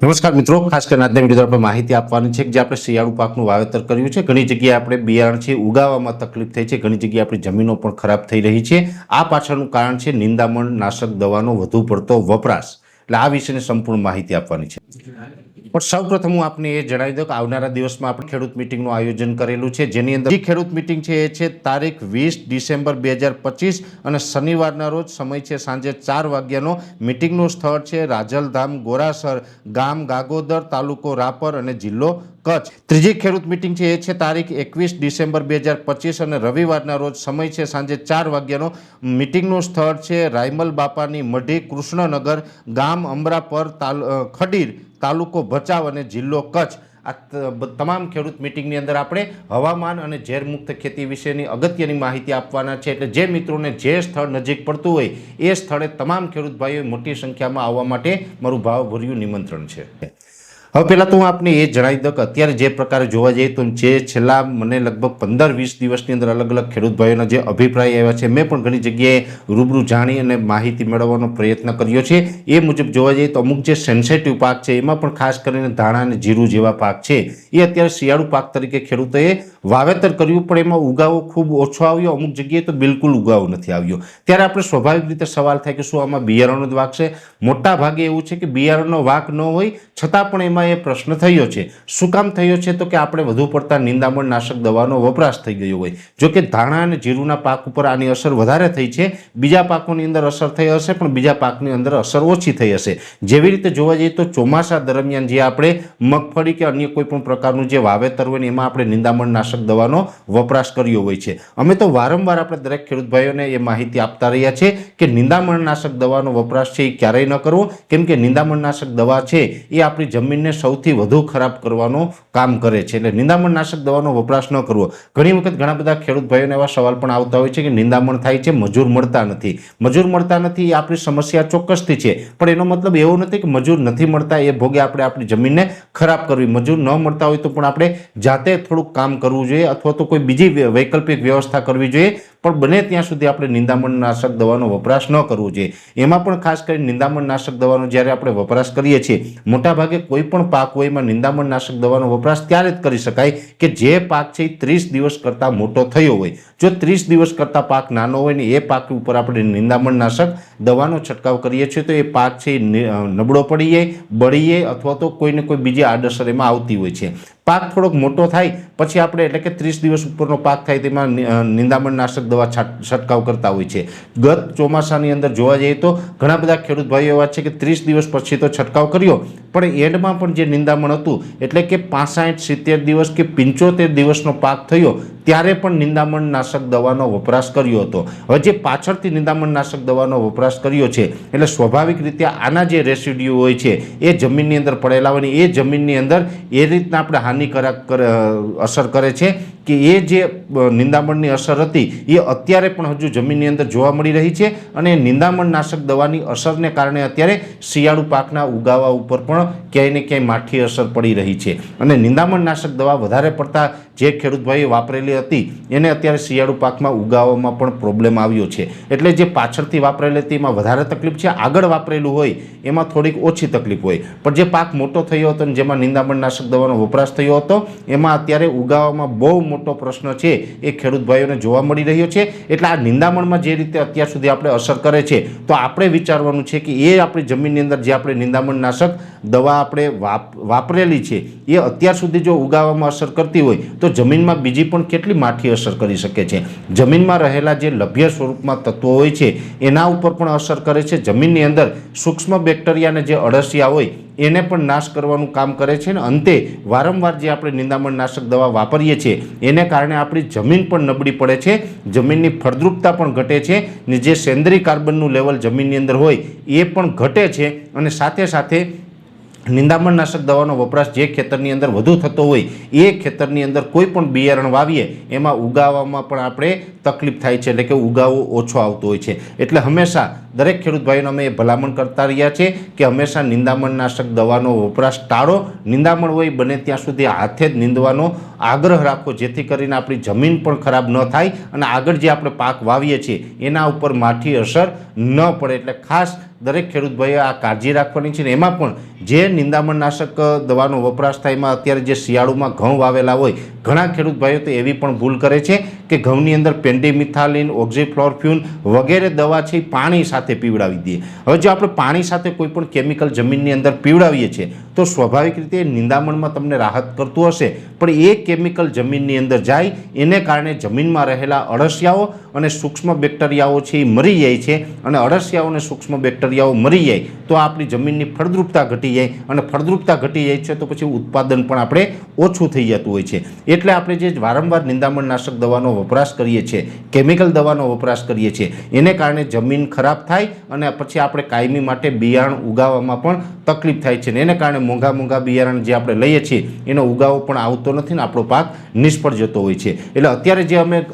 નમસ્કાર મિત્રો, ખાસ કરીને આજના વિડીયો આપણે માહિતી આપવાની છે કે જે આપણે શિયાળુ પાકનું વાવેતર કર્યું છે, ઘણી જગ્યાએ આપણે બિયારણ છે ઉગાવવામાં તકલીફ થઈ છે, ઘણી જગ્યાએ આપણી જમીનો પણ ખરાબ થઈ રહી છે। આ પાછળનું કારણ છે નિંદામણ નાશક દવાનો વધુ પડતો વપરાશ। એટલે આ વિશેની સંપૂર્ણ માહિતી આપવાની છે। પણ સૌપ્રથમ હું આપને એ જણાવી દઉં કે આવનારા દિવસમાં આપણે ખેડૂત મિટિંગનું આયોજન કરેલું છે, જેની અંદર ખેડૂત મિટિંગ છે એ છે તારીખ 20 ડિસેમ્બર 2025 અને શનિવારના રોજ સમય છે સાંજે 4 વાગ્યાનો। મિટિંગનું સ્થળ છે રાજલધામ ગોરાસર, ગામ ગાગોદર, તાલુકો રાપર અને જિલ્લો કચ્છ। ત્રીજી ખેડૂત મિટિંગ છે એ છે તારીખ 21 ડિસેમ્બર 2025 અને રવિવારના રોજ સમય છે સાંજે 4 વાગ્યાનો। મિટિંગનું સ્થળ છે રાયમલ બાપાની મઢી, કૃષ્ણનગર, ગામ અમરાપર, ખડીર, તાલુકો ભચાઉ અને જિલ્લો કચ્છ। આ તમામ ખેડૂત મિટિંગની અંદર આપણે હવામાન અને ઝેરમુક્ત ખેતી વિશેની અગત્યની માહિતી આપવાના છે। એટલે જે મિત્રોને જે સ્થળ નજીક પડતું હોય એ સ્થળે તમામ ખેડૂત ભાઈઓ મોટી સંખ્યામાં આવવા માટે મારું ભાવભર્યું નિમંત્રણ છે। હવે પહેલાં તો હું આપને એ જણાવી દઉં કે અત્યારે જે પ્રકારે જોવા જઈએ તો જે છેલ્લા મને લગભગ 15-20 દિવસની અંદર અલગ અલગ ખેડૂત ભાઈઓના જે અભિપ્રાય આવ્યા છે, મેં પણ ઘણી જગ્યાએ રૂબરૂ જાણી અને માહિતી મેળવવાનો પ્રયત્ન કર્યો છે। એ મુજબ જોવા જઈએ તો અમુક જે સેન્સિટિવ પાક છે એમાં પણ ખાસ કરીને ધાણા અને જીરું જેવા પાક છે એ અત્યારે શિયાળુ પાક તરીકે ખેડૂતોએ વાવેતર કર્યું, પણ એમાં ઉગાવો ખૂબ ઓછો આવ્યો, અમુક જગ્યાએ તો બિલકુલ ઉગાવો નથી આવ્યો। ત્યારે આપણે સ્વાભાવિક રીતે સવાલ થાય કે શું આમાં બિયારણનો જ વાક છે? મોટા ભાગે એવું છે કે બિયારણનો વાક ન હોય છતાં પણ એમાં એ પ્રશ્ન થયો છે। શું કામ થયો છે? તો કે આપણે વધુ પડતા નિંદામણ નાશક દવાનો વપરાશ થઈ ગયો હોય। જો કે ધાણા અને જીરુના પાક ઉપર આની અસર વધારે થઈ છે, બીજા પાકોની અંદર અસર થઈ હશે પણ બીજા પાકની અંદર અસર ઓછી થઈ હશે। જેવી રીતે જોવા જઈએ તો ચોમાસા દરમિયાન જે આપણે મગફળી કે અન્ય કોઈ પણ પ્રકારનું જે વાવેતર હોય ને એમાં આપણે નિંદામણ નાશક દવાનો વપરાશ કર્યો હોય છે। અમે તો વારંવાર આપણે દરેક ખેડૂત ભાઈઓને એ માહિતી આપતા રહ્યા છે કે નિંદામણ નાશક દવાનો વપરાશ છે એ ક્યારેય ન કરવો, કેમ કે નિંદામણ નાશક દવા છે એ આપણી જમીનને સૌથી વધુ ખરાબ કરવાનો કામ કરે છે। એટલે નિંદામણ નાશક દવાનો વપરાશ ન કરવો। ઘણી વખત ઘણા બધા ખેડૂત ભાઈઓને એવા સવાલ પણ આવતા હોય છે કે નિંદામણ થાય છે, મજૂર મળતા નથી। મજૂર મળતા નથી એ આપણી સમસ્યા ચોક્કસથી છે, પણ એનો મતલબ એવો નથી કે મજૂર નથી મળતા એ ભોગે આપણે આપણી જમીનને ખરાબ કરવી। મજૂર ન મળતા હોય તો પણ આપણે જાતે થોડુંક કામ કરવું જોઈએ અથવા તો કોઈ બીજી વૈકલ્પિક વ્યવસ્થા કરવી જોઈએ, પણ બને ત્યાં સુધી આપણે નિંદામણ નાશક દવાનો વપરાશ ન કરવો જોઈએ। એમાં પણ ખાસ કરીને નિંદામણ નાશક દવાનો જ્યારે આપણે વપરાશ કરીએ છીએ, મોટાભાગે કોઈ પણ પાક હોય એમાં નિંદામણ નાશક દવાનો વપરાશ ત્યારે જ કરી શકાય કે જે પાક છે એ 30 દિવસ કરતાં મોટો થયો હોય। જો 30 દિવસ કરતાં પાક નાનો હોય ને એ પાક ઉપર આપણે નિંદામણ નાશક દવાનો છંટકાવ કરીએ છીએ તો એ પાક છે નબળો પડી જાય, બળી જાય અથવા તો કોઈને કોઈ બીજી આડઅસર એમાં આવતી હોય છે। પાક થોડોક મોટો થાય પછી આપણે એટલે કે 30 દિવસ ઉપરનો પાક થાય તેમાં નિંદામણ નાશક દવા છંટકાવ કરતા હોય છે। ગત ચોમાસાની અંદર જોવા જઈએ તો ઘણા બધા ખેડૂત ભાઈઓ એવા છે કે 30 દિવસ પછી તો છંટકાવ કર્યો, પણ એન્ડમાં પણ જે નિંદામણ હતું એટલે કે 65-70 દિવસ કે 75 દિવસનો પાક થયો ત્યારે પણ નિંદામણ નાશક દવાનો વપરાશ કર્યો હતો। હવે જે પાછળથી નિંદામણ નાશક દવાનો વપરાશ કર્યો છે એટલે સ્વાભાવિક રીતે આના જે રેસિડ્યુ હોય છે એ જમીનની અંદર પડેલા હોય ને એ જમીનની અંદર એ રીતના આપણે હાનિકારક અસર કરે છે કે એ જે નિંદામણની અસર હતી એ અત્યારે પણ હજુ જમીનની અંદર જોવા મળી રહી છે અને નિંદામણ નાશક દવાની અસરને કારણે અત્યારે શિયાળુ પાકના ઉગાવા ઉપર પણ ક્યાંય ને ક્યાંય માઠી અસર પડી રહી છે। અને નિંદામણ નાશક દવા વધારે પડતા જે ખેડૂત ભાઈએ વાપરેલી હતી એને અત્યારે શિયાળુ પાકમાં ઉગાવવામાં પણ પ્રોબ્લેમ આવ્યો છે। એટલે જે પાછળથી વાપરેલી હતી એમાં વધારે તકલીફ છે, આગળ વાપરેલું હોય એમાં થોડીક ઓછી તકલીફ હોય, પણ જે પાક મોટો થયો હતો અને જેમાં નિંદામણ નાશક દવાનો વપરાશ થયો હતો એમાં અત્યારે ઉગાવવામાં બહુ મોટો પ્રશ્ન છે એ ખેડૂત ભાઈઓને જોવા મળી રહ્યો છે। એટલે આ નિંદામણમાં જે રીતે અત્યાર સુધી આપણે અસર કરે છે તો આપણે વિચારવાનું છે કે એ આપણી જમીનની અંદર જે આપણે નિંદામણ નાશક દવા આપણે વાપરેલી છે એ અત્યાર સુધી જો ઉગાવવામાં અસર કરતી હોય તો જમીનમાં બીજી પણ કેટલી માઠી અસર કરી શકે છે। જમીનમાં રહેલા જે લભ્ય સ્વરૂપમાં તત્વો હોય છે એના ઉપર પણ અસર કરે છે। જમીનની અંદર સૂક્ષ્મ બેક્ટેરિયાને જે અળસિયા હોય એને પણ નાશ કરવાનું કામ કરે છે ને અંતે વારંવાર જે આપણે નિંદામણ નાશક દવા વાપરીએ છીએ એને કારણે આપણી જમીન પણ નબળી પડે છે, જમીનની ફળદ્રુપતા પણ ઘટે છે ને જે સેન્દ્રીય કાર્બનનું લેવલ જમીનની અંદર હોય એ પણ ઘટે છે। અને સાથે સાથે નિંદામણ નાશક દવાનો વપરાશ જે ખેતરની અંદર વધુ થતો હોય એ ખેતરની અંદર કોઈ પણ બિયારણ વાવીએ એમાં ઉગાવવામાં પણ આપણે તકલીફ થાય છે, એટલે કે ઉગાવો ઓછો આવતો હોય છે। એટલે હંમેશા દરેક ખેડૂત ભાઈઓને અમે એ ભલામણ કરતા રહ્યા છે કે હંમેશા નિંદામણ નાશક દવાનો વપરાશ ટાળો। નિંદામણ હોય બને ત્યાં સુધી હાથે જ નીંદવાનો આગ્રહ રાખો, જેથી કરીને આપણી જમીન પણ ખરાબ ન થાય અને આગળ જે આપણે પાક વાવીએ છીએ એના ઉપર માઠી અસર ન પડે। એટલે ખાસ દરેક ખેડૂત ભાઈએ આ કાળજી રાખવાની છે. ને એમાં પણ જે નિંદામણનાશક દવાનો વપરાશ થાય એમાં અત્યારે જે શિયાળુમાં ઘઉં વાવેલા હોય ઘણા ખેડૂત ભાઈઓ તો એવી પણ ભૂલ કરે છે કે ઘઉંની અંદર પેન્ડીમિથાલિન, ઓક્ઝીફ્લોરફ્યુન વગેરે દવા છે પાણી સાથે પીવડાવી દઈએ. હવે જો આપણે પાણી સાથે કોઈ પણ કેમિકલ જમીનની અંદર પીવડાવીએ છીએ તો સ્વાભાવિક રીતે નિંદામણમાં તમને રાહત કરતું હશે, પણ એ કેમિકલ જમીનની અંદર જાય એને કારણે જમીનમાં રહેલા અળસિયાઓ અને સૂક્ષ્મ બેક્ટેરિયાઓ છે એ મરી જાય છે. અને અળસિયાઓ અને સૂક્ષ્મ બેક્ટેરિયાઓ મરી જાય તો આપણી જમીનની ફળદ્રુપતા ઘટી જાય, અને ફળદ્રુપતા ઘટી જાય છે તો પછી ઉત્પાદન પણ આપણે ઓછું થઈ જતું હોય છે. એટલે આપણે જે વારંવાર નિંદામણનાશક દવાનો વપરાશ કરીએ છીએ, કેમિકલ દવાનો વપરાશ કરીએ છીએ, એને કારણે જમીન ખરાબ થાય અને પછી આપણે કાયમી માટે બિયારણ ઉગાવવામાં પણ તકલીફ થાય છે. ને એને કારણે મોંઘા બિયારણ જે આપણે લઈએ છીએ એનો ઉગાવો પણ આવતો નથી ને આપણો પાક નિષ્ફળ જતો હોય છે. એટલે અત્યારે જે અમે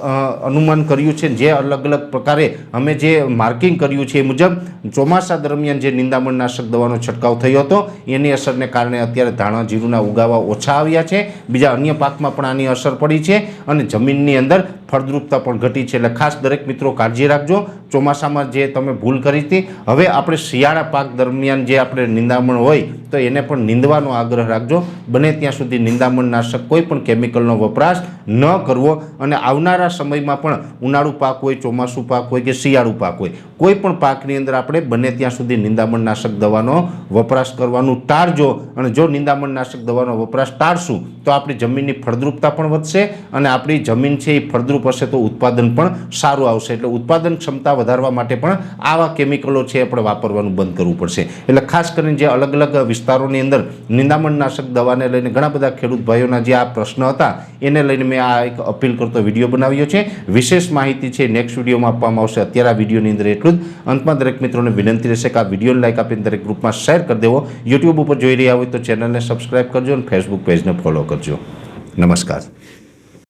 અનુમાન કર્યું છે, જે અલગ અલગ પ્રકારે અમે જે માર્કિંગ કર્યું છે એ મુજબ ચોમાસા દરમિયાન જે નિંદામણનાશક દવાનો છંટકાવ થયો હતો એની અસરને કારણે અત્યારે ધાણા જીરુના ઉગાવા ઓછા આવ્યા છે. બીજા અન્ય પાકમાં પણ આની અસર પડી છે અને જમીનની અંદર ફળદ્રુપતા પણ ઘટી છે. એટલે ખાસ દરેક મિત્રો કાળજી રાખજો. ચોમાસામાં જે તમે ભૂલ કરી હતી, હવે આપણે શિયાળા પાક દરમિયાન જે આપણે નિંદામણ હોય તો એને પણ નીંદવાનો આગ્રહ રાખજો. બને ત્યાં સુધી નિંદામણનાશક કોઈ પણ કેમિકલનો વપરાશ ન કરવો. અને આવનારા સમયમાં પણ ઉનાળુ પાક હોય, ચોમાસું પાક હોય કે શિયાળુ પાક હોય, કોઈ પણ પાકની અંદર આપણે બને ત્યાં સુધી નિંદામણનાશક દવાનો વપરાશ કરવાનું ટાળજો. અને જો નિંદામણનાશક દવાનો વપરાશ ટાળશું તો આપણી જમીનની ફળદ્રુપતા પણ વધશે અને આપણી જમીન છે એ ફળદ્રુપ હશે તો ઉત્પાદન પણ સારું આવશે. એટલે ઉત્પાદન ક્ષમતા વધારવા માટે પણ આવા કેમિકલો છે આપણે વાપરવાનું બંધ કરવું પડશે. એટલે ખાસ કરીને જે અલગ અલગ વિસ્તારોની અંદર નિંદામણનાશક દવાને લઈને ઘણા બધા ખેડૂત ભાઈઓના જે આ પ્રશ્ન હતા એને લઈને મેં આ એક અપીલ કરતો વિડીયો બનાવ્યો છે. વિશેષ માહિતી છે નેક્સ્ટ વિડીયોમાં આપવામાં આવશે. અત્યારે આ વિડીયોની અંદર એટલું જ. અંતમાં દરેક મિત્રોને વિનંતી રહેશે કે આ વિડીયોને લાઈક આપીને દરેક ગ્રુપમાં શેર કરી દેવો. યુટ્યુબ ઉપર જોઈ રહ્યા હોય તો ચેનલને સબસ્ક્રાઈબ કરજો અને ફેસબુક પેજને ફોલો કરજો. નમસ્કાર.